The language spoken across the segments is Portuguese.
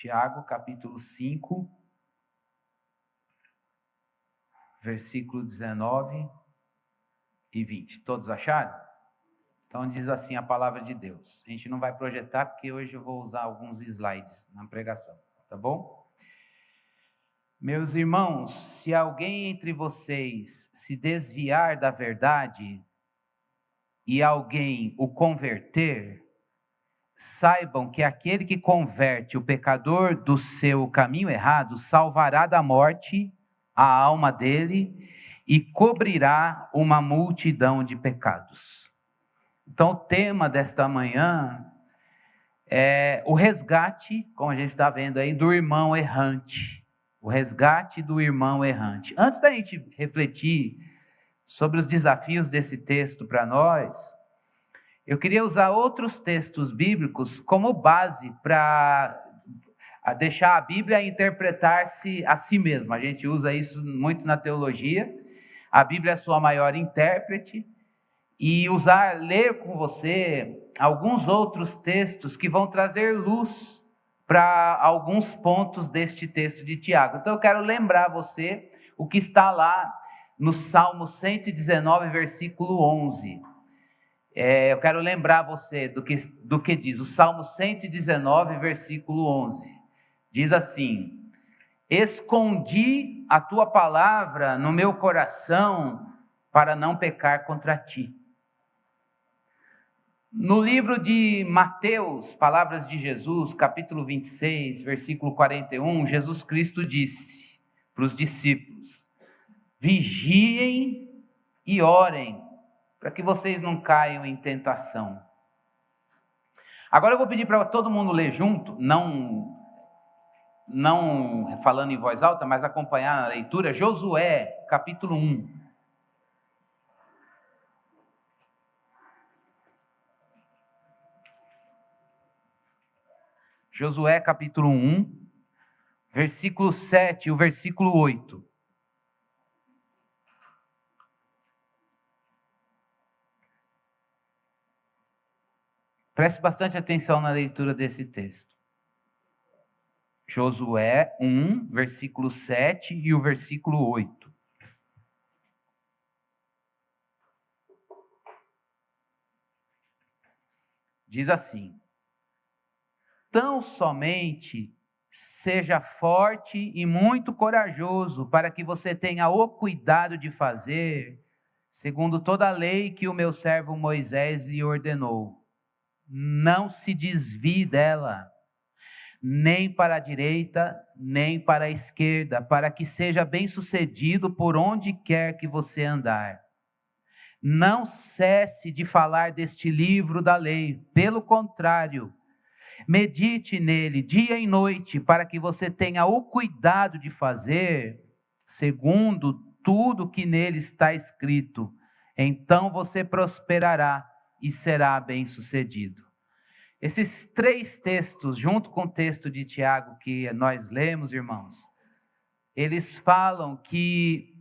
Tiago, capítulo 5, versículo 19 e 20. Todos acharam? Então diz assim a palavra de Deus. A gente não vai projetar porque hoje eu vou usar alguns slides na pregação, tá bom? Meus irmãos, se alguém entre vocês se desviar da verdade e alguém o converter, saibam que aquele que converte o pecador do seu caminho errado salvará da morte a alma dele e cobrirá uma multidão de pecados. Então o tema desta manhã é o resgate, como a gente está vendo aí, do irmão errante. O resgate do irmão errante. Antes da gente refletir sobre os desafios desse texto para nós, eu queria usar outros textos bíblicos como base para deixar a Bíblia interpretar-se a si mesma. A gente usa isso muito na teologia. A Bíblia é a sua maior intérprete. E ler com você alguns outros textos que vão trazer luz para alguns pontos deste texto de Tiago. Então eu quero lembrar você o que está lá no Salmo 119, versículo 11. Eu quero lembrar você do que diz o Salmo 119, versículo 11. Diz assim: escondi a tua palavra no meu coração para não pecar contra ti. No livro de Mateus, Palavras de Jesus, capítulo 26, versículo 41, Jesus Cristo disse para os discípulos: vigiem e orem, para que vocês não caiam em tentação. Agora eu vou pedir para todo mundo ler junto, não falando em voz alta, mas acompanhar a leitura, Josué, capítulo 1. Josué capítulo 1, versículo 7 e o versículo 8. Preste bastante atenção na leitura desse texto. Josué 1, versículo 7 e o versículo 8. Diz assim: tão somente seja forte e muito corajoso, para que você tenha o cuidado de fazer, segundo toda a lei que o meu servo Moisés lhe ordenou. Não se desvie dela, nem para a direita, nem para a esquerda, para que seja bem-sucedido por onde quer que você andar. Não cesse de falar deste livro da lei, pelo contrário, medite nele dia e noite, para que você tenha o cuidado de fazer segundo tudo que nele está escrito. Então você prosperará e será bem-sucedido. Esses três textos, junto com o texto de Tiago que nós lemos, irmãos, eles falam que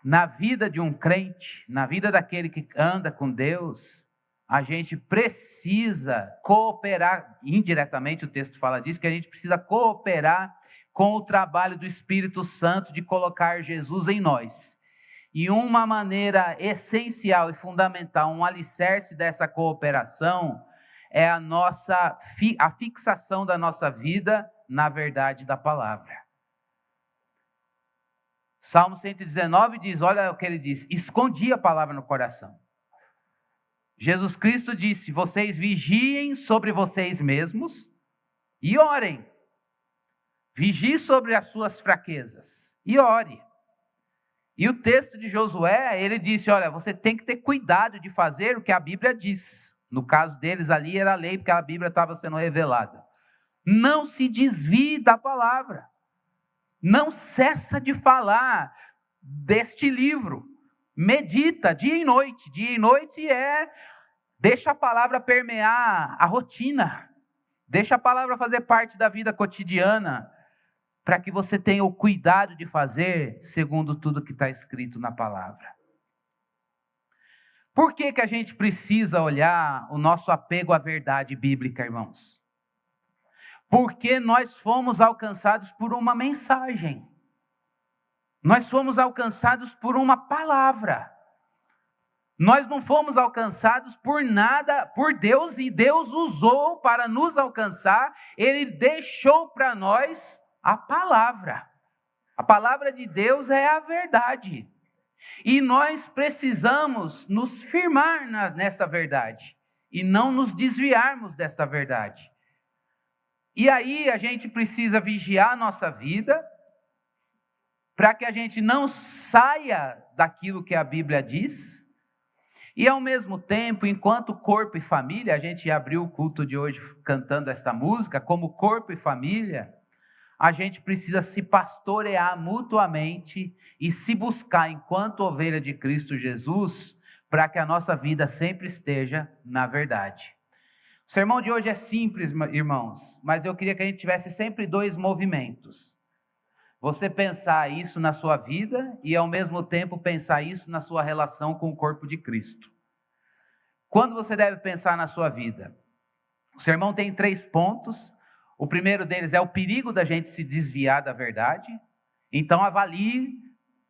na vida de um crente, na vida daquele que anda com Deus, a gente precisa cooperar, indiretamente o texto fala disso, que a gente precisa cooperar com o trabalho do Espírito Santo de colocar Jesus em nós. E uma maneira essencial e fundamental, um alicerce dessa cooperação, é a fixação da nossa vida na verdade da palavra. Salmo 119 diz, olha o que ele diz: escondi a palavra no coração. Jesus Cristo disse: vocês vigiem sobre vocês mesmos e orem. Vigie sobre as suas fraquezas e ore. E o texto de Josué, ele disse, olha, você tem que ter cuidado de fazer o que a Bíblia diz. No caso deles ali era a lei, porque a Bíblia estava sendo revelada. Não se desvie da palavra. Não cessa de falar deste livro. Medita dia e noite. Dia e noite deixa a palavra permear a rotina. Deixa a palavra fazer parte da vida cotidiana, para que você tenha o cuidado de fazer segundo tudo que está escrito na palavra. Por que a gente precisa olhar o nosso apego à verdade bíblica, irmãos? Porque nós fomos alcançados por uma mensagem. Nós fomos alcançados por uma palavra. Nós não fomos alcançados por nada, por Deus, e Deus usou para nos alcançar. Ele deixou para nós a palavra. A palavra de Deus é a verdade. E nós precisamos nos firmar nessa verdade e não nos desviarmos desta verdade. E aí a gente precisa vigiar a nossa vida para que a gente não saia daquilo que a Bíblia diz. E ao mesmo tempo, enquanto corpo e família, a gente abriu o culto de hoje cantando esta música, como corpo e família, a gente precisa se pastorear mutuamente e se buscar enquanto ovelha de Cristo Jesus, para que a nossa vida sempre esteja na verdade. O sermão de hoje é simples, irmãos, mas eu queria que a gente tivesse sempre dois movimentos. Você pensar isso na sua vida e ao mesmo tempo pensar isso na sua relação com o corpo de Cristo. Quando você deve pensar na sua vida? O sermão tem 3 pontos. O primeiro deles é o perigo da gente se desviar da verdade. Então avalie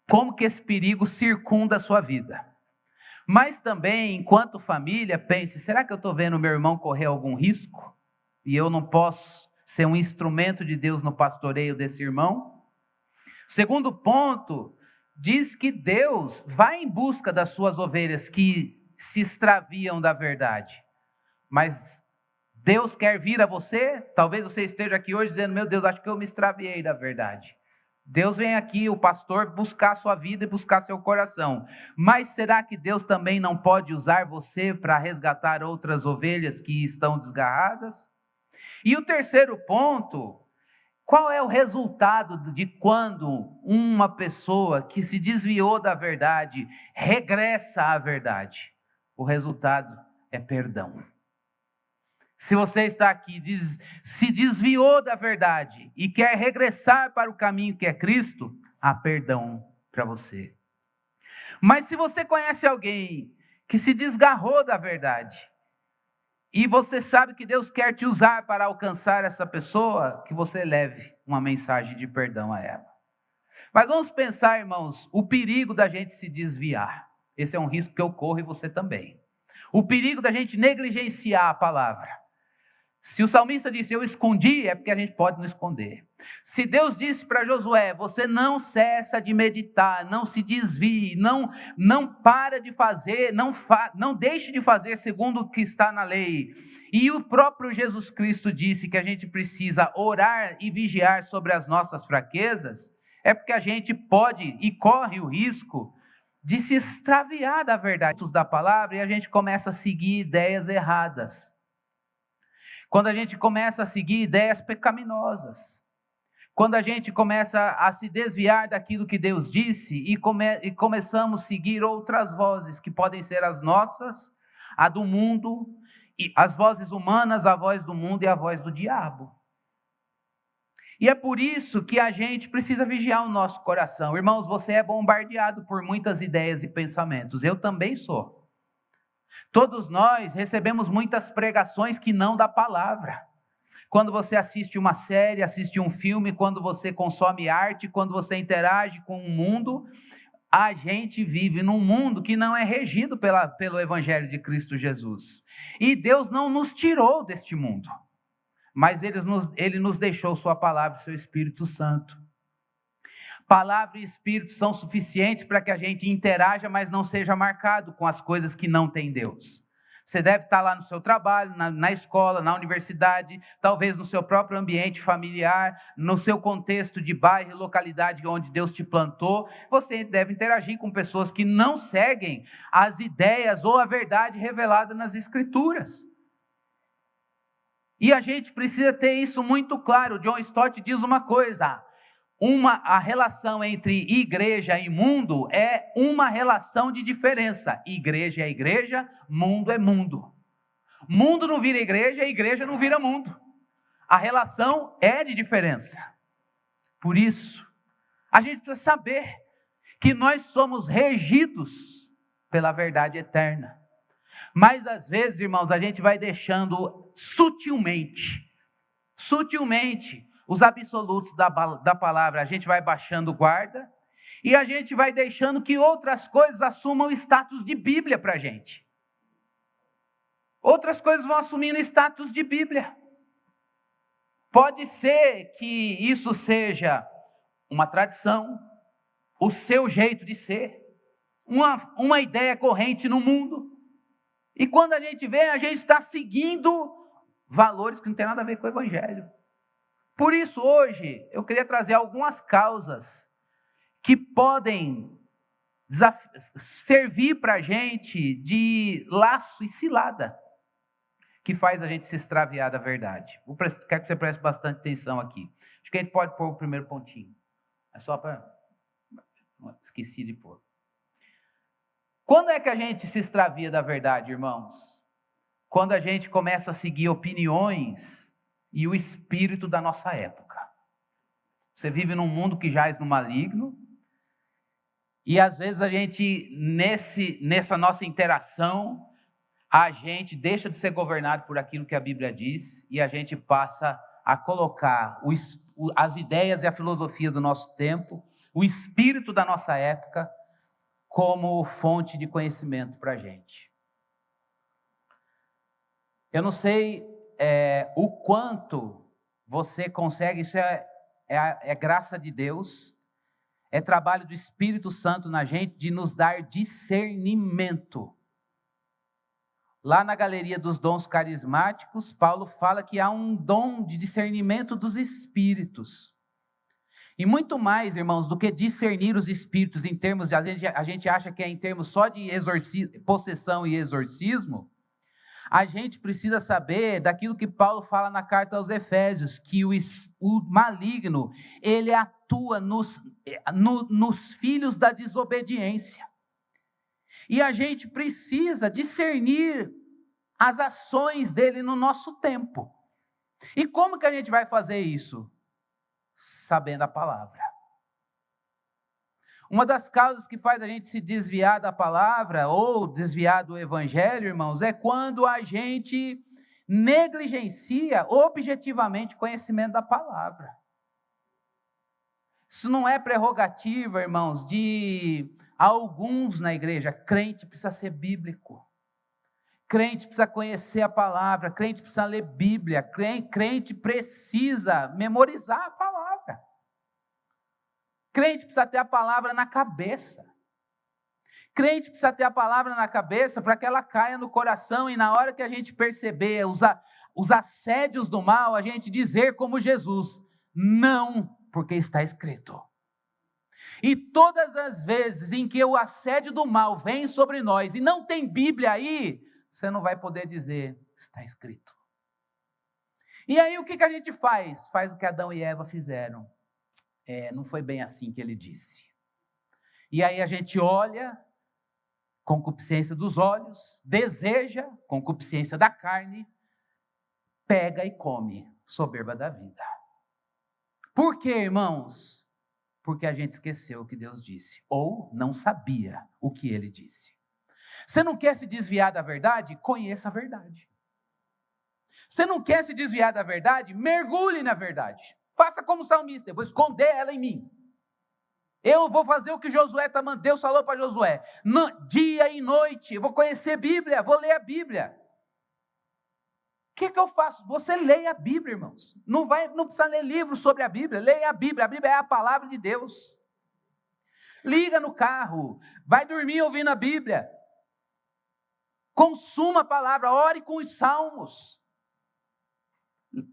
como que esse perigo circunda a sua vida. Mas também, enquanto família, pense, será que eu estou vendo meu irmão correr algum risco? E eu não posso ser um instrumento de Deus no pastoreio desse irmão? O segundo ponto diz que Deus vai em busca das suas ovelhas que se extraviam da verdade. Mas Deus quer vir a você? Talvez você esteja aqui hoje dizendo, meu Deus, acho que eu me extraviei da verdade. Deus vem aqui, o pastor, buscar a sua vida e buscar seu coração. Mas será que Deus também não pode usar você para resgatar outras ovelhas que estão desgarradas? E o terceiro ponto, qual é o resultado de quando uma pessoa que se desviou da verdade regressa à verdade? O resultado é perdão. Se você está aqui, se desviou da verdade e quer regressar para o caminho que é Cristo, há perdão para você. Mas se você conhece alguém que se desgarrou da verdade, e você sabe que Deus quer te usar para alcançar essa pessoa, que você leve uma mensagem de perdão a ela. Mas vamos pensar, irmãos, o perigo da gente se desviar. Esse é um risco que eu corro e você também. O perigo da gente negligenciar a palavra. Se o salmista disse, eu escondi, é porque a gente pode não esconder. Se Deus disse para Josué, você não cessa de meditar, não se desvie, não para de fazer, não deixe de fazer segundo o que está na lei. E o próprio Jesus Cristo disse que a gente precisa orar e vigiar sobre as nossas fraquezas, é porque a gente pode e corre o risco de se extraviar da verdade da palavra e a gente começa a seguir ideias erradas. Quando a gente começa a seguir ideias pecaminosas, quando a gente começa a se desviar daquilo que Deus disse e começamos a seguir outras vozes, que podem ser as nossas, a do mundo, e as vozes humanas, a voz do mundo e a voz do diabo. E é por isso que a gente precisa vigiar o nosso coração. Irmãos, você é bombardeado por muitas ideias e pensamentos, eu também sou. Todos nós recebemos muitas pregações que não da palavra. Quando você assiste uma série, assiste um filme, quando você consome arte, quando você interage com o mundo, a gente vive num mundo que não é regido pelo Evangelho de Cristo Jesus. E Deus não nos tirou deste mundo, mas Ele nos deixou sua palavra, seu Espírito Santo. Palavra e Espírito são suficientes para que a gente interaja, mas não seja marcado com as coisas que não tem Deus. Você deve estar lá no seu trabalho, na escola, na universidade, talvez no seu próprio ambiente familiar, no seu contexto de bairro e localidade onde Deus te plantou. Você deve interagir com pessoas que não seguem as ideias ou a verdade revelada nas Escrituras. E a gente precisa ter isso muito claro. John Stott diz uma coisa: a relação entre igreja e mundo é uma relação de diferença. Igreja é igreja, mundo é mundo. Mundo não vira igreja, igreja não vira mundo. A relação é de diferença. Por isso, a gente precisa saber que nós somos regidos pela verdade eterna. Mas às vezes, irmãos, a gente vai deixando sutilmente sutilmente, os absolutos da palavra, a gente vai baixando guarda e a gente vai deixando que outras coisas assumam o status de Bíblia para a gente. Outras coisas vão assumindo status de Bíblia. Pode ser que isso seja uma tradição, o seu jeito de ser, uma ideia corrente no mundo. E quando a gente vê, a gente está seguindo valores que não tem nada a ver com o Evangelho. Por isso, hoje, eu queria trazer algumas causas que podem servir para a gente de laço e cilada, que faz a gente se extraviar da verdade. Quero que você preste bastante atenção aqui. Acho que a gente pode pôr o primeiro pontinho. É só para... Esqueci de pôr. Quando é que a gente se extravia da verdade, irmãos? Quando a gente começa a seguir opiniões e o espírito da nossa época. Você vive num mundo que jaz no maligno, e às vezes a gente, nessa nossa interação, a gente deixa de ser governado por aquilo que a Bíblia diz, e a gente passa a colocar as ideias e a filosofia do nosso tempo, o espírito da nossa época, como fonte de conhecimento para a gente. Eu não sei o quanto você consegue, isso é graça de Deus, é trabalho do Espírito Santo na gente de nos dar discernimento. Lá na galeria dos dons carismáticos, Paulo fala que há um dom de discernimento dos espíritos. E muito mais, irmãos, do que discernir os espíritos em termos, a gente acha que é em termos só de possessão e exorcismo, a gente precisa saber daquilo que Paulo fala na carta aos Efésios, que o maligno, ele atua nos filhos da desobediência. E a gente precisa discernir as ações dele no nosso tempo. E como que a gente vai fazer isso? Sabendo a palavra. Uma das causas que faz a gente se desviar da palavra ou desviar do evangelho, irmãos, é quando a gente negligencia objetivamente o conhecimento da palavra. Isso não é prerrogativa, irmãos, de alguns na igreja. Crente precisa ser bíblico. Crente precisa conhecer a palavra, crente precisa ler Bíblia, crente precisa memorizar a palavra. Crente precisa ter a palavra na cabeça. Crente precisa ter a palavra na cabeça para que ela caia no coração e na hora que a gente perceber os assédios do mal, a gente dizer como Jesus, não, porque está escrito. E todas as vezes em que o assédio do mal vem sobre nós e não tem Bíblia aí, você não vai poder dizer, está escrito. E aí o que a gente faz? Faz o que Adão e Eva fizeram. Não foi bem assim que ele disse. E aí a gente olha, concupiscência dos olhos, deseja, concupiscência da carne, pega e come, soberba da vida. Por quê, irmãos? Porque a gente esqueceu o que Deus disse, ou não sabia o que ele disse. Você não quer se desviar da verdade? Conheça a verdade. Você não quer se desviar da verdade? Mergulhe na verdade. Faça como o salmista, eu vou esconder ela em mim. Eu vou fazer o que Josué Deus falou para Josué. Dia e noite, eu vou conhecer a Bíblia, vou ler a Bíblia. O que eu faço? Você leia a Bíblia, irmãos. Não precisa ler livros sobre a Bíblia, leia a Bíblia é a palavra de Deus. Liga no carro, vai dormir ouvindo a Bíblia. Consuma a palavra, ore com os salmos.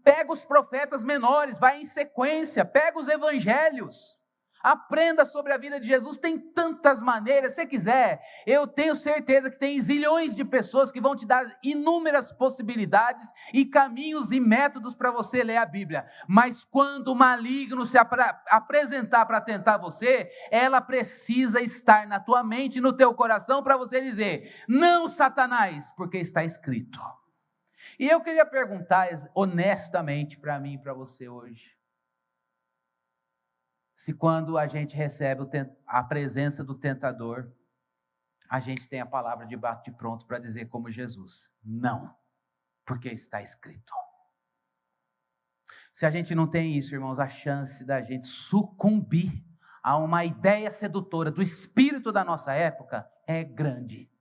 Pega os profetas menores, vai em sequência, pega os evangelhos. Aprenda sobre a vida de Jesus, tem tantas maneiras, se quiser, eu tenho certeza que tem zilhões de pessoas que vão te dar inúmeras possibilidades e caminhos e métodos para você ler a Bíblia, mas quando o maligno se apresentar para tentar você, ela precisa estar na tua mente e no teu coração para você dizer, não Satanás, porque está escrito. E eu queria perguntar honestamente para mim e para você hoje, se quando a gente recebe a presença do tentador, a gente tem a palavra de bate pronto para dizer como Jesus, não, porque está escrito. Se a gente não tem isso, irmãos, a chance da gente sucumbir a uma ideia sedutora do espírito da nossa época é grande.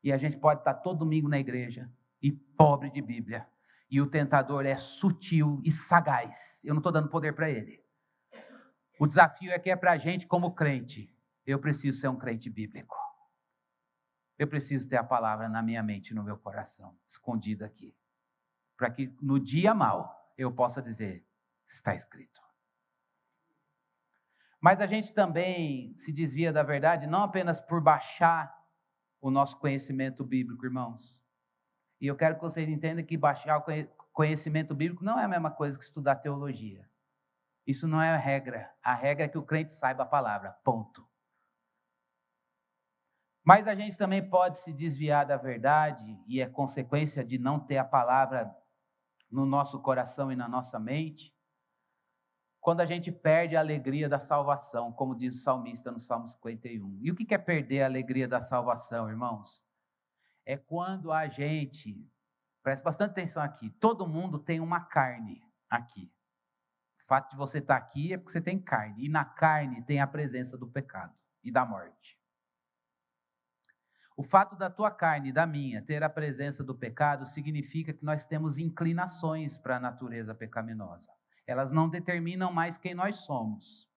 E a gente pode estar todo domingo na igreja e pobre de Bíblia. E o tentador é sutil e sagaz. Eu não estou dando poder para ele. O desafio é que é para a gente como crente. Eu preciso ser um crente bíblico. Eu preciso ter a palavra na minha mente e no meu coração, escondida aqui. Para que no dia mau eu possa dizer, está escrito. Mas a gente também se desvia da verdade, não apenas por baixar o nosso conhecimento bíblico, irmãos. E eu quero que vocês entendam que baixar o conhecimento bíblico não é a mesma coisa que estudar teologia. Isso não é a regra. A regra é que o crente saiba a palavra, ponto. Mas a gente também pode se desviar da verdade, e é consequência de não ter a palavra no nosso coração e na nossa mente, quando a gente perde a alegria da salvação, como diz o salmista no Salmo 51. E o que é perder a alegria da salvação, irmãos? É quando a gente, presta bastante atenção aqui, todo mundo tem uma carne aqui. O fato de você estar aqui é porque você tem carne, e na carne tem a presença do pecado e da morte. O fato da tua carne e da minha ter a presença do pecado significa que nós temos inclinações para a natureza pecaminosa. Elas não determinam mais quem nós somos.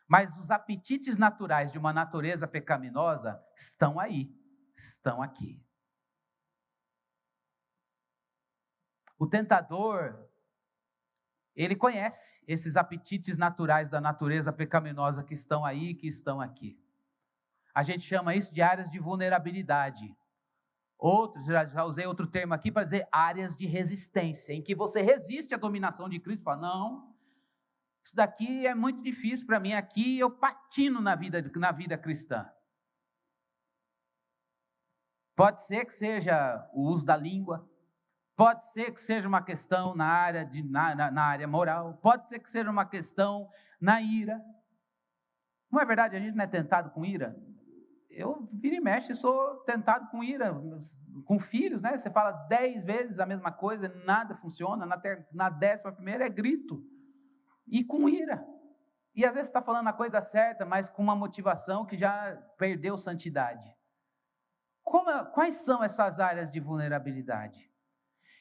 Mas os apetites naturais de uma natureza pecaminosa estão aí, estão aqui. O tentador, ele conhece esses apetites naturais da natureza pecaminosa que estão aí, que estão aqui. A gente chama isso de áreas de vulnerabilidade. Outros, já usei outro termo aqui para dizer áreas de resistência, em que você resiste à dominação de Cristo, fala, não, isso daqui é muito difícil para mim, aqui eu patino na vida cristã. Pode ser que seja o uso da língua, pode ser que seja uma questão na área moral, pode ser que seja uma questão na ira. Não é verdade, a gente não é tentado com ira? Eu vira e mexe, sou tentado com ira, com filhos, né? Você fala 10 vezes a mesma coisa, nada funciona, na 11ª é grito, e com ira. E às vezes você está falando a coisa certa, mas com uma motivação que já perdeu santidade. Quais são essas áreas de vulnerabilidade?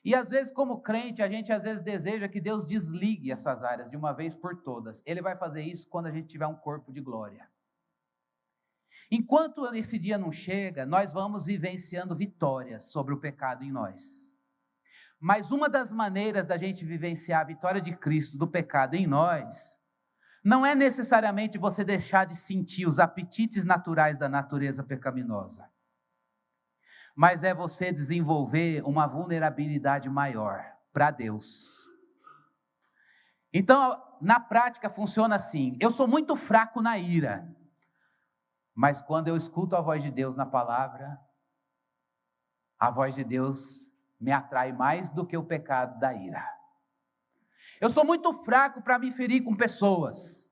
E às vezes, como crente, a gente às vezes deseja que Deus desligue essas áreas de uma vez por todas. Ele vai fazer isso quando a gente tiver um corpo de glória. Enquanto esse dia não chega, nós vamos vivenciando vitórias sobre o pecado em nós. Mas uma das maneiras da gente vivenciar a vitória de Cristo do pecado em nós, não é necessariamente você deixar de sentir os apetites naturais da natureza pecaminosa, mas é você desenvolver uma vulnerabilidade maior para Deus. Então, na prática funciona assim, eu sou muito fraco na ira, mas quando eu escuto a voz de Deus na palavra, a voz de Deus me atrai mais do que o pecado da ira. Eu sou muito fraco para me ferir com pessoas,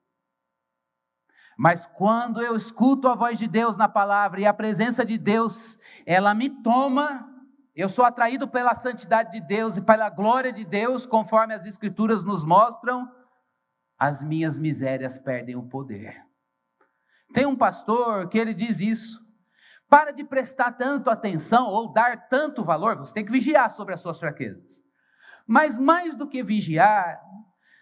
mas quando eu escuto a voz de Deus na palavra e a presença de Deus, ela me toma, eu sou atraído pela santidade de Deus e pela glória de Deus, conforme as Escrituras nos mostram, as minhas misérias perdem o poder. Tem um pastor que ele diz isso, para de prestar tanto atenção ou dar tanto valor, você tem que vigiar sobre as suas fraquezas, mas mais do que vigiar,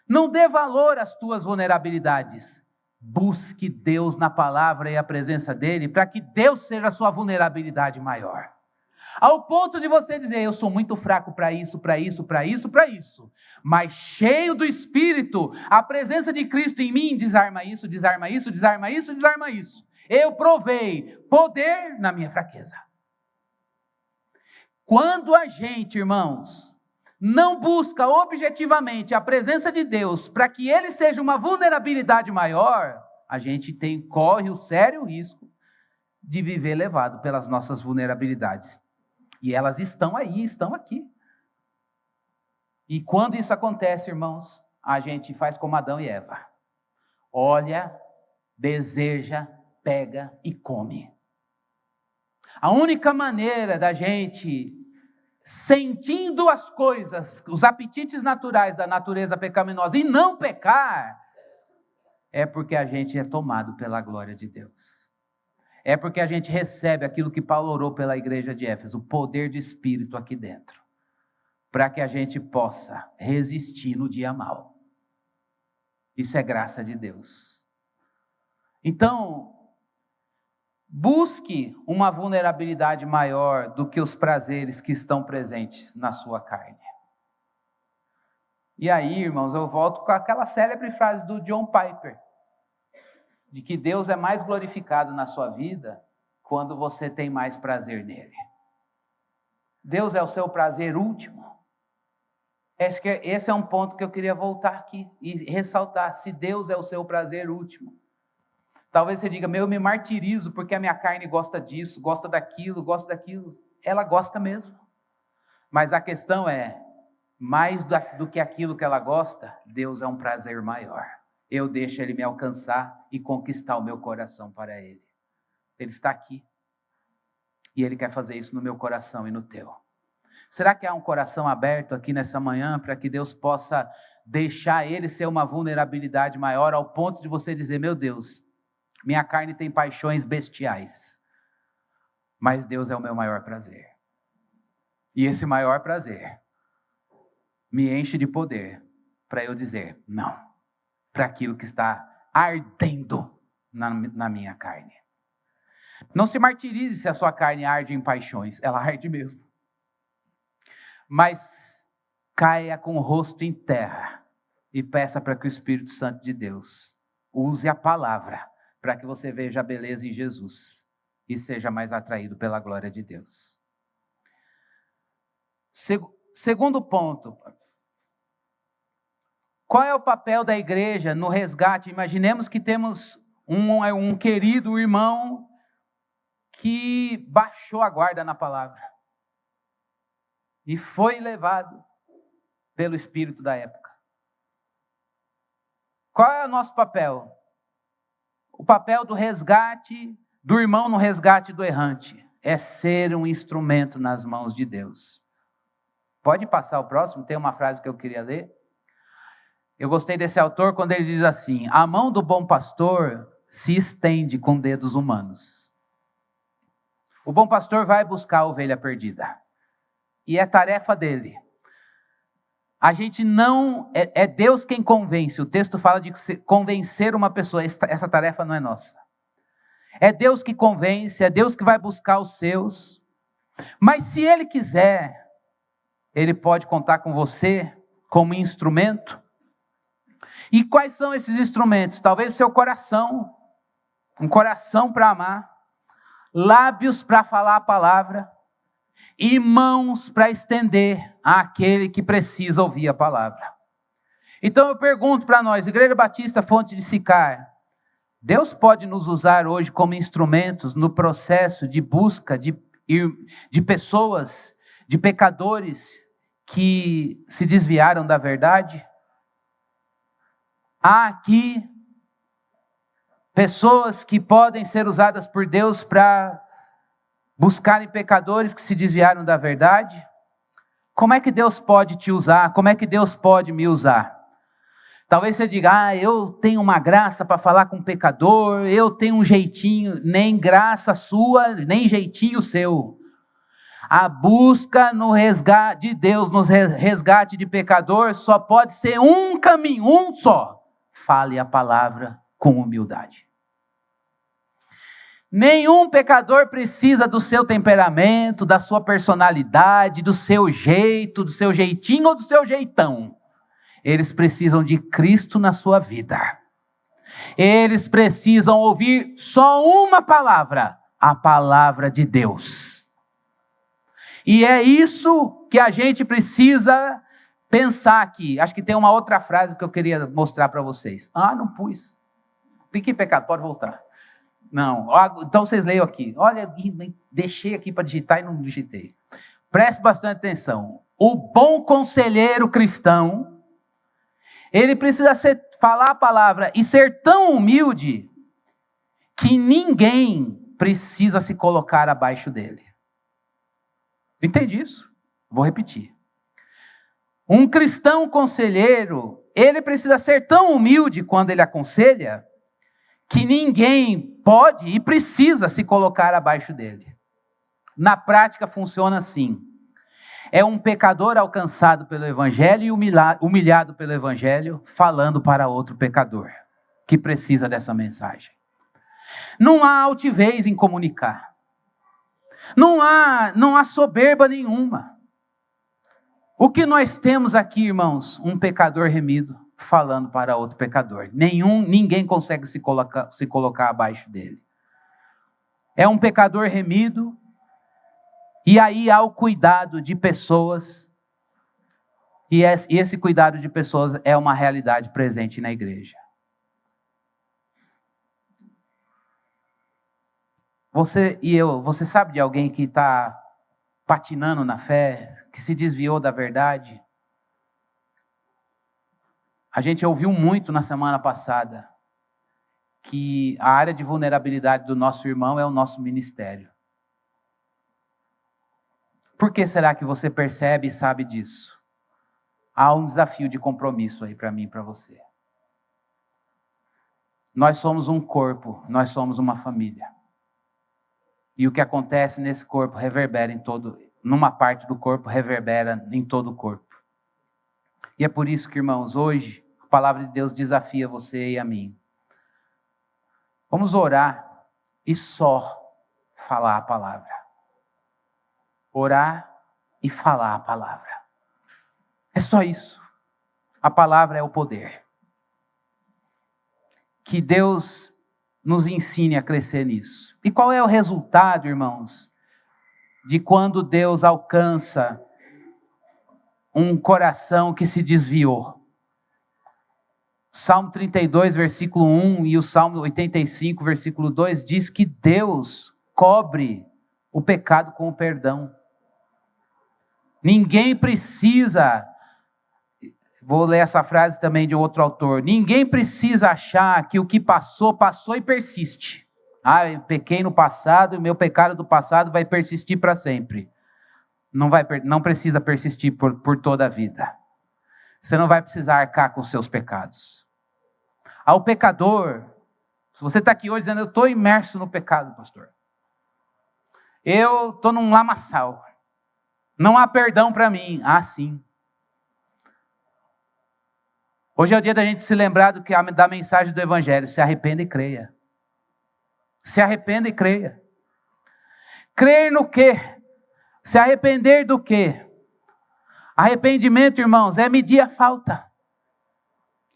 não dê valor às tuas vulnerabilidades, busque Deus na palavra e a presença dele, para que Deus seja a sua vulnerabilidade maior, ao ponto de você dizer, eu sou muito fraco para isso, mas cheio do Espírito, a presença de Cristo em mim, desarma isso, eu provei poder na minha fraqueza. Quando a gente, irmãos, não busca objetivamente a presença de Deus, para que ele seja uma vulnerabilidade maior, a gente corre o sério risco de viver levado pelas nossas vulnerabilidades. E elas estão aí, estão aqui. E quando isso acontece, irmãos, a gente faz como Adão e Eva. Olha, deseja, pega e come. A única maneira da gente sentindo as coisas, os apetites naturais da natureza pecaminosa e não pecar, é porque a gente é tomado pela glória de Deus. É porque a gente recebe aquilo que Paulo orou pela igreja de Éfeso, o poder de Espírito aqui dentro, para que a gente possa resistir no dia mau. Isso é graça de Deus. Então, busque uma vulnerabilidade maior do que os prazeres que estão presentes na sua carne. E aí, irmãos, eu volto com aquela célebre frase do John Piper, de que Deus é mais glorificado na sua vida quando você tem mais prazer nele. Deus é o seu prazer último. Esse é um ponto que eu queria voltar aqui e ressaltar. Se Deus é o seu prazer último, talvez você diga, eu me martirizo porque a minha carne gosta disso, gosta daquilo. Ela gosta mesmo. Mas a questão é, mais do que aquilo que ela gosta, Deus é um prazer maior. Eu deixo Ele me alcançar e conquistar o meu coração para Ele. Ele está aqui. E Ele quer fazer isso no meu coração e no teu. Será que há um coração aberto aqui nessa manhã para que Deus possa deixar Ele ser uma vulnerabilidade maior ao ponto de você dizer, meu Deus, minha carne tem paixões bestiais, mas Deus é o meu maior prazer. E esse maior prazer me enche de poder para eu dizer não para aquilo que está ardendo na minha carne. Não se martirize se a sua carne arde em paixões, ela arde mesmo. Mas caia com o rosto em terra e peça para que o Espírito Santo de Deus use a palavra para que você veja a beleza em Jesus e seja mais atraído pela glória de Deus. Segundo ponto, qual é o papel da igreja no resgate? Imaginemos que temos um querido irmão que baixou a guarda na palavra e foi levado pelo espírito da época. Qual é o nosso papel? O papel do resgate, do irmão no resgate do errante, é ser um instrumento nas mãos de Deus. Pode passar o próximo, tem uma frase que eu queria ler. Eu gostei desse autor quando ele diz assim, a mão do bom pastor se estende com dedos humanos. O bom pastor vai buscar a ovelha perdida. E é tarefa dele. A gente não... É Deus quem convence. O texto fala de convencer uma pessoa. Essa tarefa não é nossa. É Deus que convence, é Deus que vai buscar os seus. Mas se Ele quiser, Ele pode contar com você como instrumento. E quais são esses instrumentos? Talvez seu coração, um coração para amar, lábios para falar a palavra e mãos para estender àquele que precisa ouvir a palavra. Então eu pergunto para nós, Igreja Batista Fonte de Sicar, Deus pode nos usar hoje como instrumentos no processo de busca de pessoas, de pecadores que se desviaram da verdade? Há aqui pessoas que podem ser usadas por Deus para buscarem pecadores que se desviaram da verdade? Como é que Deus pode te usar? Como é que Deus pode me usar? Talvez você diga, eu tenho uma graça para falar com pecador, eu tenho um jeitinho, nem graça sua, nem jeitinho seu. A busca no resgate de Deus, no resgate de pecador, só pode ser um caminho, um só. Fale a palavra com humildade. Nenhum pecador precisa do seu temperamento, da sua personalidade, do seu jeito, do seu jeitinho ou do seu jeitão. Eles precisam de Cristo na sua vida. Eles precisam ouvir só uma palavra, a palavra de Deus. E é isso que a gente precisa pensar aqui. Acho que tem uma outra frase que eu queria mostrar para vocês. Não pus. Que pecado, pode voltar. Não, então vocês leiam aqui. Olha, deixei aqui para digitar e não digitei. Preste bastante atenção. O bom conselheiro cristão, ele precisa falar a palavra e ser tão humilde que ninguém precisa se colocar abaixo dele. Entende isso? Vou repetir. Um cristão conselheiro, ele precisa ser tão humilde quando ele aconselha, que ninguém pode e precisa se colocar abaixo dele. Na prática funciona assim. É um pecador alcançado pelo Evangelho e humilhado pelo Evangelho, falando para outro pecador, que precisa dessa mensagem. Não há altivez em comunicar. Não há soberba nenhuma. O que nós temos aqui, irmãos? Um pecador remido falando para outro pecador. Ninguém consegue se colocar abaixo dele. É um pecador remido, e aí há o cuidado de pessoas, e esse cuidado de pessoas é uma realidade presente na igreja. Você sabe de alguém que está patinando na fé, que se desviou da verdade? A gente ouviu muito na semana passada que a área de vulnerabilidade do nosso irmão é o nosso ministério. Por que será que você percebe e sabe disso? Há um desafio de compromisso aí para mim e para você. Nós somos um corpo, nós somos uma família. E o que acontece nesse corpo reverbera numa parte do corpo, reverbera em todo o corpo. E é por isso que, irmãos, hoje a palavra de Deus desafia você e a mim. Vamos orar e só falar a palavra. Orar e falar a palavra. É só isso. A palavra é o poder. Que Deus nos ensine a crescer nisso. E qual é o resultado, irmãos, de quando Deus alcança um coração que se desviou? Salmo 32, versículo 1 e o Salmo 85, versículo 2 diz que Deus cobre o pecado com o perdão. Ninguém precisa, vou ler essa frase também de outro autor, ninguém precisa achar que o que passou, passou e persiste. Eu pequei no passado e o meu pecado do passado vai persistir para sempre. Não precisa persistir por toda a vida. Você não vai precisar arcar com os seus pecados. Ao pecador, se você está aqui hoje dizendo, eu estou imerso no pecado, pastor. Eu estou num lamaçal. Não há perdão para mim. Sim. Hoje é o dia da gente se lembrar da mensagem do Evangelho. Se arrependa e creia. Se arrependa e creia. Crer no quê? Se arrepender do quê? Arrependimento, irmãos, é medir a falta.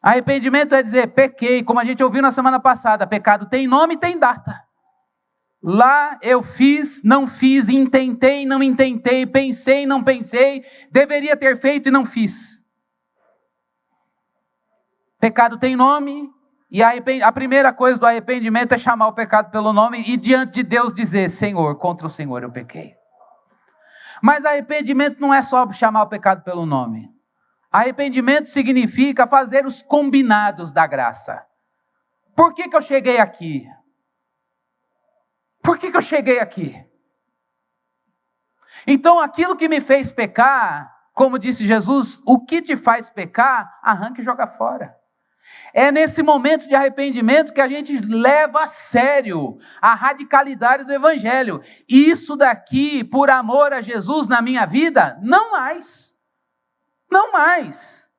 Arrependimento é dizer, pequei, como a gente ouviu na semana passada, pecado tem nome e tem data. Lá eu fiz, não fiz, intentei, não intentei, pensei, não pensei, deveria ter feito e não fiz. Pecado tem nome, e a primeira coisa do arrependimento é chamar o pecado pelo nome e diante de Deus dizer, Senhor, contra o Senhor eu pequei. Mas arrependimento não é só chamar o pecado pelo nome. Arrependimento significa fazer os combinados da graça. Por que eu cheguei aqui? Por que eu cheguei aqui? Então, aquilo que me fez pecar, como disse Jesus, o que te faz pecar, arranca e joga fora. É nesse momento de arrependimento que a gente leva a sério a radicalidade do Evangelho. Isso daqui, por amor a Jesus na minha vida, não mais. Não mais.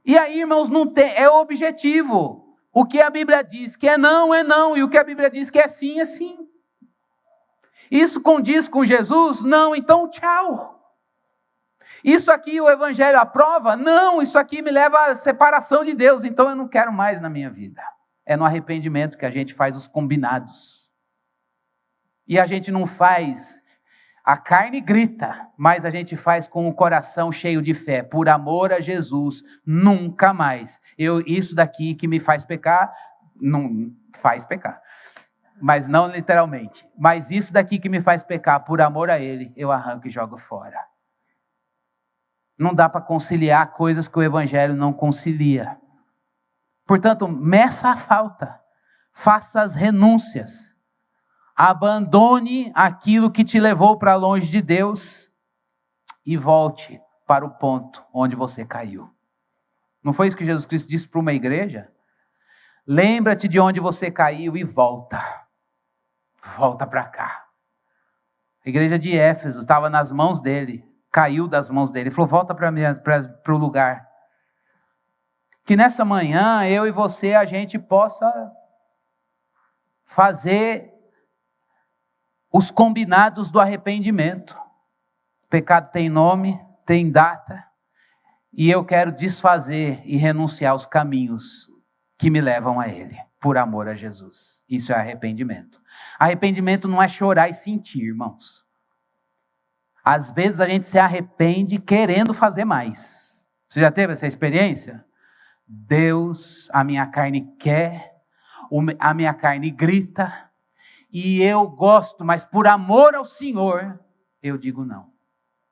E aí, irmãos, é objetivo. O que a Bíblia diz que é não, e o que a Bíblia diz que é sim, é sim. Isso condiz com Jesus? Não, então tchau. Isso aqui o Evangelho aprova? Não, isso aqui me leva à separação de Deus, então eu não quero mais na minha vida. É no arrependimento que a gente faz os combinados. E a gente não faz, a carne grita, mas a gente faz com o coração cheio de fé, por amor a Jesus, nunca mais. Isso daqui que me faz pecar, não faz pecar. Mas não literalmente. Mas isso daqui que me faz pecar, por amor a Ele, eu arranco e jogo fora. Não dá para conciliar coisas que o Evangelho não concilia. Portanto, meça a falta. Faça as renúncias. Abandone aquilo que te levou para longe de Deus e volte para o ponto onde você caiu. Não foi isso que Jesus Cristo disse para uma igreja? Lembra-te de onde você caiu e volta. Volta para cá. A igreja de Éfeso estava nas mãos dele, caiu das mãos dele. Ele falou, volta para o lugar. Que nessa manhã, eu e você, a gente possa fazer os combinados do arrependimento. O pecado tem nome, tem data, e eu quero desfazer e renunciar aos caminhos que me levam a ele, por amor a Jesus. Isso é arrependimento. Arrependimento não é chorar e sentir, irmãos. Às vezes a gente se arrepende querendo fazer mais. Você já teve essa experiência? Deus, a minha carne quer, a minha carne grita, e eu gosto, mas por amor ao Senhor, eu digo não.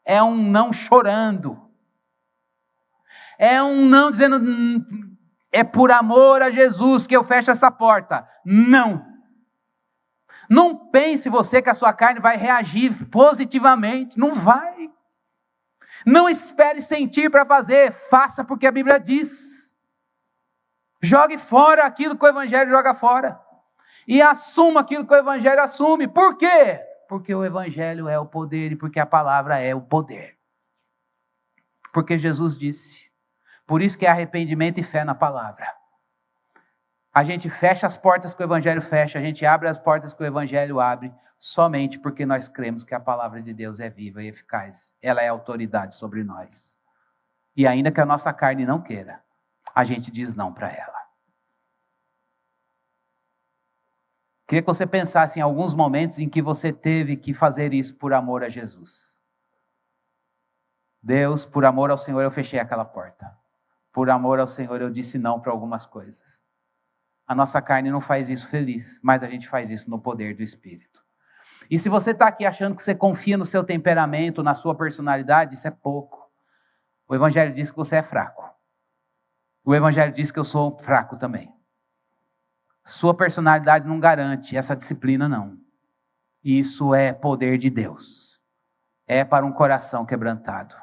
É um não chorando. É um não dizendo, é por amor a Jesus que eu fecho essa porta. Não. Não pense você que a sua carne vai reagir positivamente. Não vai. Não espere sentir para fazer. Faça porque a Bíblia diz. Jogue fora aquilo que o Evangelho joga fora. E assuma aquilo que o Evangelho assume. Por quê? Porque o Evangelho é o poder e porque a palavra é o poder. Porque Jesus disse. Por isso que é arrependimento e fé na palavra. A gente fecha as portas que o Evangelho fecha, a gente abre as portas que o Evangelho abre, somente porque nós cremos que a palavra de Deus é viva e eficaz. Ela é autoridade sobre nós. E ainda que a nossa carne não queira, a gente diz não para ela. Queria que você pensasse em alguns momentos em que você teve que fazer isso por amor a Jesus. Deus, por amor ao Senhor, eu fechei aquela porta. Por amor ao Senhor, eu disse não para algumas coisas. A nossa carne não faz isso feliz, mas a gente faz isso no poder do Espírito. E se você está aqui achando que você confia no seu temperamento, na sua personalidade, isso é pouco. O Evangelho diz que você é fraco. O Evangelho diz que eu sou fraco também. Sua personalidade não garante essa disciplina, não. Isso é poder de Deus. É para um coração quebrantado.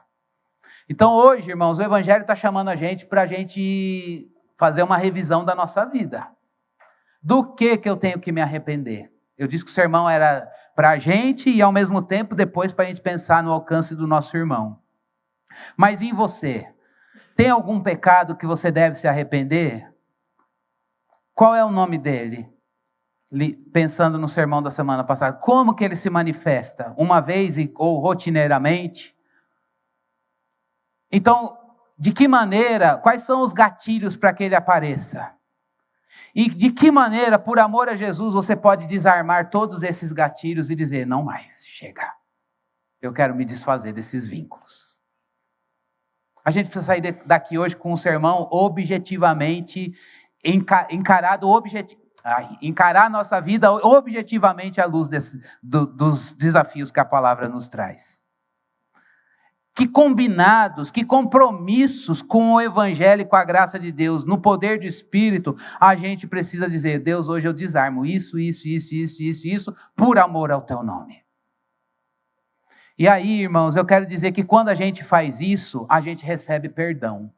Então hoje, irmãos, o Evangelho está chamando a gente para a gente fazer uma revisão da nossa vida. Do que eu tenho que me arrepender? Eu disse que o sermão era para a gente e ao mesmo tempo depois para a gente pensar no alcance do nosso irmão. Mas em você, tem algum pecado que você deve se arrepender? Qual é o nome dele? Pensando no sermão da semana passada, como que ele se manifesta? Uma vez ou rotineiramente? Então, de que maneira, quais são os gatilhos para que ele apareça? E de que maneira, por amor a Jesus, você pode desarmar todos esses gatilhos e dizer, não mais, chega. Eu quero me desfazer desses vínculos. A gente precisa sair daqui hoje com um sermão objetivamente, encarar a nossa vida objetivamente à luz dos desafios que a palavra nos traz. Que combinados, que compromissos com o Evangelho e com a graça de Deus, no poder do Espírito, a gente precisa dizer, Deus, hoje eu desarmo isso, por amor ao teu nome. E aí, irmãos, eu quero dizer que quando a gente faz isso, a gente recebe perdão.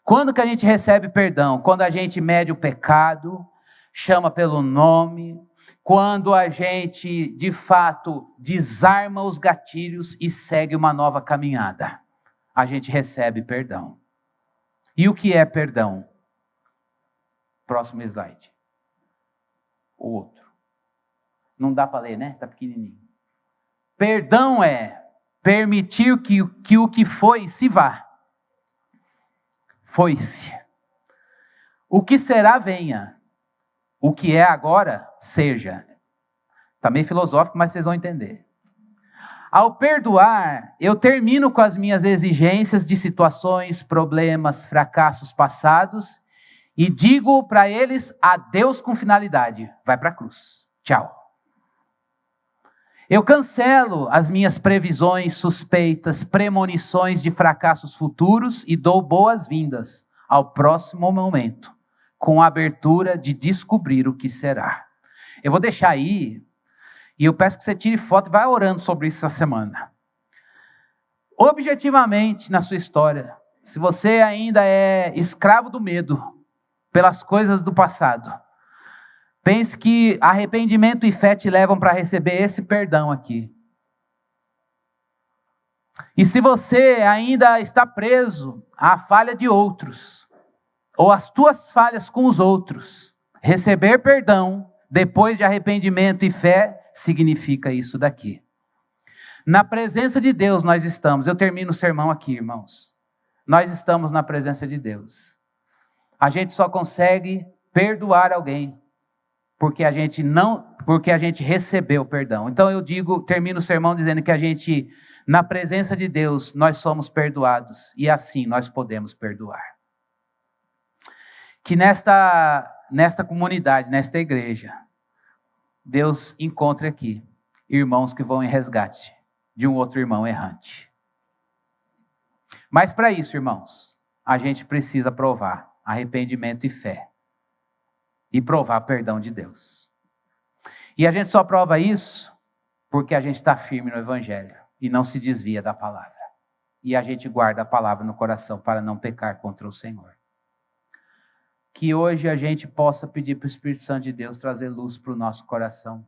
Quando que a gente recebe perdão? Quando a gente mede o pecado, chama pelo nome, quando a gente, de fato, desarma os gatilhos e segue uma nova caminhada, a gente recebe perdão. E o que é perdão? Próximo slide. O outro. Não dá para ler, né? Está pequenininho. Perdão é permitir que o que foi se vá. Foi-se. O que será, venha. O que é agora, seja. Está meio filosófico, mas vocês vão entender. Ao perdoar, eu termino com as minhas exigências de situações, problemas, fracassos passados e digo para eles adeus com finalidade. Vai para a cruz. Tchau. Eu cancelo as minhas previsões, suspeitas, premonições de fracassos futuros e dou boas-vindas ao próximo momento, com a abertura de descobrir o que será. Eu vou deixar aí, e eu peço que você tire foto e vá orando sobre isso essa semana. objetivamente na sua história, se você ainda é escravo do medo pelas coisas do passado, pense que arrependimento e fé te levam para receber esse perdão aqui. E se você ainda está preso à falha de outros, ou às tuas falhas com os outros, receber perdão depois de arrependimento e fé significa isso daqui. Na presença de Deus nós estamos. Eu termino o sermão aqui, irmãos. Nós estamos na presença de Deus. A gente só consegue perdoar alguém porque a gente recebeu perdão. Então eu termino o sermão dizendo que na presença de Deus, nós somos perdoados e assim nós podemos perdoar. Que nesta comunidade, nesta igreja, Deus encontre aqui irmãos que vão em resgate de um outro irmão errante. Mas para isso, irmãos, a gente precisa provar arrependimento e fé. E provar perdão de Deus. E a gente só prova isso porque a gente está firme no Evangelho e não se desvia da palavra. E a gente guarda a palavra no coração para não pecar contra o Senhor. Que hoje a gente possa pedir para o Espírito Santo de Deus trazer luz para o nosso coração.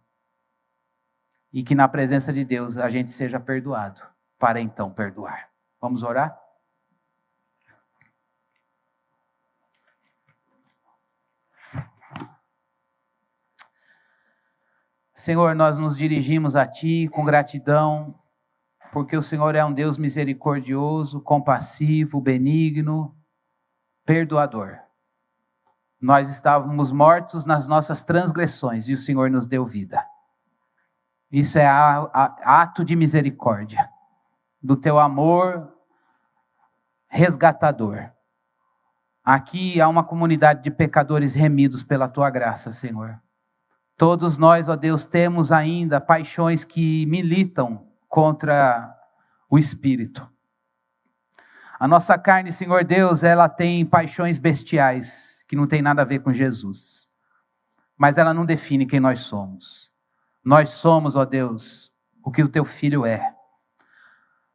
E que na presença de Deus a gente seja perdoado para então perdoar. Vamos orar? Senhor, nós nos dirigimos a Ti com gratidão, porque o Senhor é um Deus misericordioso, compassivo, benigno, perdoador. Nós estávamos mortos nas nossas transgressões e o Senhor nos deu vida. Isso é ato de misericórdia, do Teu amor resgatador. Aqui há uma comunidade de pecadores remidos pela Tua graça, Senhor. Todos nós, ó Deus, temos ainda paixões que militam contra o Espírito. A nossa carne, Senhor Deus, ela tem paixões bestiais, que não tem nada a ver com Jesus. Mas ela não define quem nós somos. Nós somos, ó Deus, o que o Teu Filho é.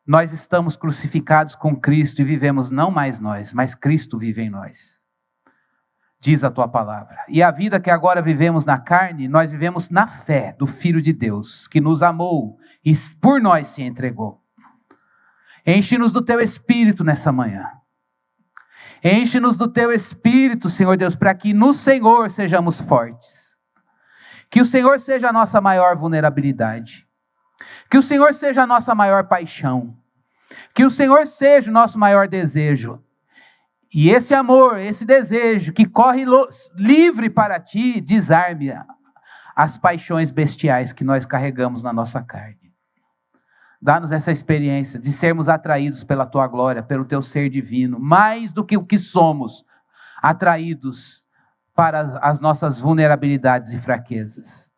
Nós estamos crucificados com Cristo e vivemos não mais nós, mas Cristo vive em nós. Diz a Tua palavra. E a vida que agora vivemos na carne, nós vivemos na fé do Filho de Deus, que nos amou e por nós se entregou. Enche-nos do Teu Espírito nessa manhã. Enche-nos do Teu Espírito, Senhor Deus, para que no Senhor sejamos fortes. Que o Senhor seja a nossa maior vulnerabilidade. Que o Senhor seja a nossa maior paixão. Que o Senhor seja o nosso maior desejo. E esse amor, esse desejo que corre livre para Ti, desarme as paixões bestiais que nós carregamos na nossa carne. Dá-nos essa experiência de sermos atraídos pela Tua glória, pelo Teu ser divino, mais do que o que somos, atraídos para as nossas vulnerabilidades e fraquezas.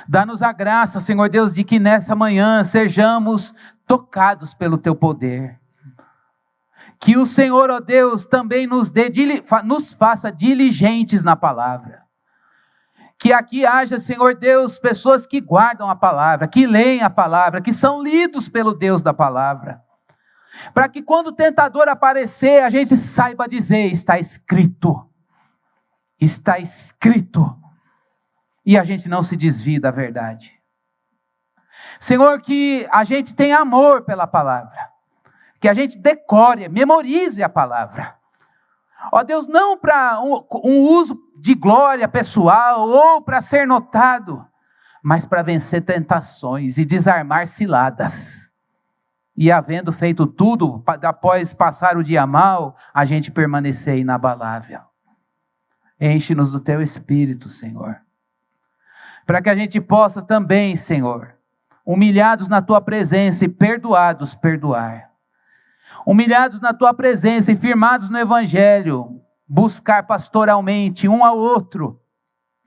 Dá-nos a graça, Senhor Deus, de que nessa manhã sejamos tocados pelo Teu poder. Que o Senhor, ó Deus, também nos faça diligentes na palavra. Que aqui haja, Senhor Deus, pessoas que guardam a palavra, que leem a palavra, que são lidos pelo Deus da palavra. Para que quando o tentador aparecer, a gente saiba dizer, está escrito. Está escrito. E a gente não se desvie da verdade. Senhor, que a gente tenha amor pela palavra. Que a gente decore, memorize a palavra. Ó Deus, não para um uso de glória pessoal ou para ser notado, mas para vencer tentações e desarmar ciladas. E havendo feito tudo, após passar o dia mal, a gente permanecer inabalável. Enche-nos do Teu Espírito, Senhor. Para que a gente possa também, Senhor, humilhados na Tua presença e perdoados, perdoar. Humilhados na Tua presença e firmados no Evangelho, buscar pastoralmente um ao outro,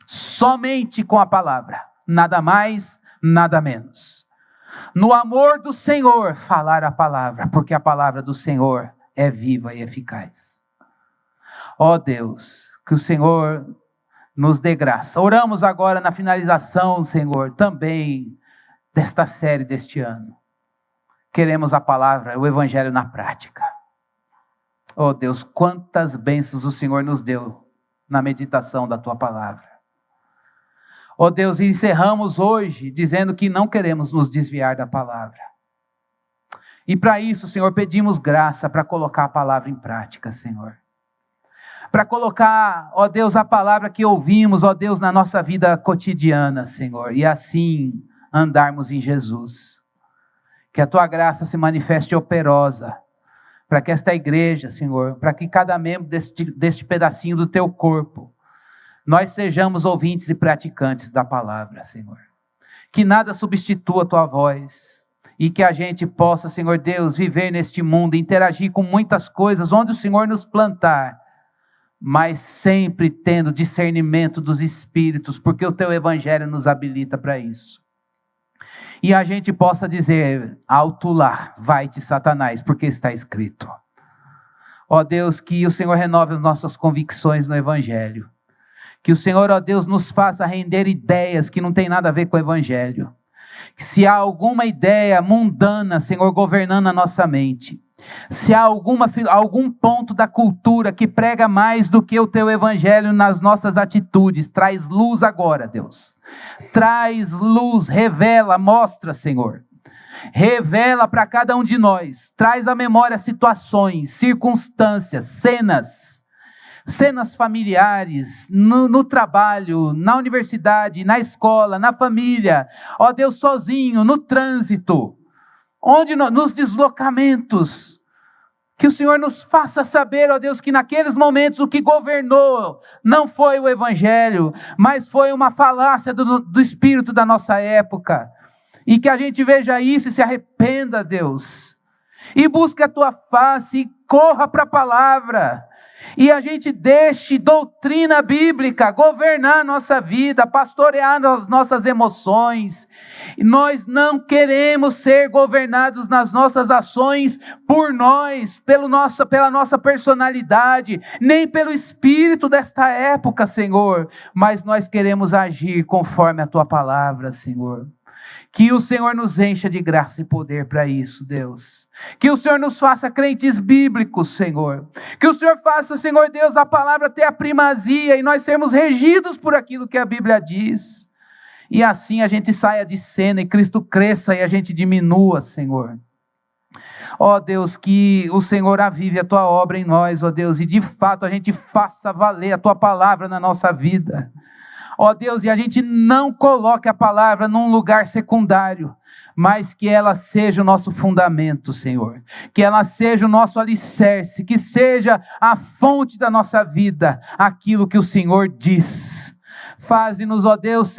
somente com a palavra, nada mais, nada menos. No amor do Senhor, falar a palavra, porque a palavra do Senhor é viva e eficaz. Ó Deus, que o Senhor nos dê graça. Oramos agora na finalização, Senhor, também desta série deste ano. queremos a palavra, o evangelho na prática. Oh Deus, quantas bênçãos o Senhor nos deu na meditação da tua palavra. Oh Deus, encerramos hoje dizendo que não queremos nos desviar da palavra. E para isso, Senhor, pedimos graça para colocar a palavra em prática, Senhor. Para colocar, ó Deus, a palavra que ouvimos, ó Deus, na nossa vida cotidiana, Senhor. E assim andarmos em Jesus. Que a tua graça se manifeste operosa. Para que esta igreja, Senhor, para que cada membro deste pedacinho do teu corpo, nós sejamos ouvintes e praticantes da palavra, Senhor. Que nada substitua a tua voz. E que a gente possa, Senhor Deus, viver neste mundo, interagir com muitas coisas, onde o Senhor nos plantar, mas sempre tendo discernimento dos espíritos, porque o teu evangelho nos habilita para isso. E a gente possa dizer, alto lá, vai-te Satanás, porque está escrito. Ó Deus, que o Senhor renove as nossas convicções no evangelho. Que o Senhor, ó Deus, nos faça render ideias que não tem nada a ver com o evangelho. Se há alguma ideia mundana, Senhor, governando a nossa mente, se há algum ponto da cultura que prega mais do que o teu evangelho nas nossas atitudes, traz luz agora, Deus. Traz luz, revela, mostra, Senhor. Revela para cada um de nós, traz à memória situações, circunstâncias, cenas familiares, no trabalho, na universidade, na escola, na família, ó Deus, sozinho, no trânsito, nos deslocamentos, que o Senhor nos faça saber, ó Deus, que naqueles momentos o que governou não foi o evangelho, mas foi uma falácia do espírito da nossa época, e que a gente veja isso e se arrependa, Deus, e busque a tua face, e corra para a palavra, e a gente deixe doutrina bíblica governar a nossa vida, pastorear as nossas emoções. Nós não queremos ser governados nas nossas ações por nós, pela nossa personalidade, nem pelo espírito desta época, Senhor, mas nós queremos agir conforme a tua palavra, Senhor. Que o Senhor nos encha de graça e poder para isso, Deus. Que o Senhor nos faça crentes bíblicos, Senhor. Que o Senhor faça, Senhor Deus, a palavra ter a primazia e nós sermos regidos por aquilo que a Bíblia diz. E assim a gente saia de cena e Cristo cresça e a gente diminua, Senhor. Ó Deus, que o Senhor avive a tua obra em nós, ó Deus, e de fato a gente faça valer a tua palavra na nossa vida. Ó Deus, e a gente não coloque a palavra num lugar secundário, mas que ela seja o nosso fundamento, Senhor. Que ela seja o nosso alicerce, que seja a fonte da nossa vida, aquilo que o Senhor diz. Faze-nos, ó Deus,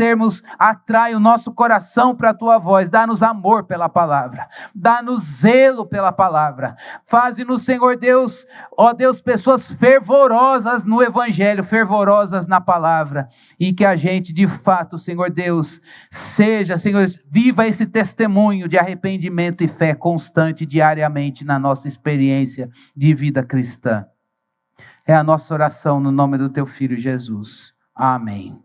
atrai o nosso coração para a tua voz, dá-nos amor pela palavra, dá-nos zelo pela palavra, faze-nos, Senhor Deus, ó Deus, pessoas fervorosas no evangelho, fervorosas na palavra, e que a gente de fato, Senhor Deus, Senhor, viva esse testemunho de arrependimento e fé constante diariamente na nossa experiência de vida cristã. É a nossa oração no nome do teu Filho Jesus. Amém.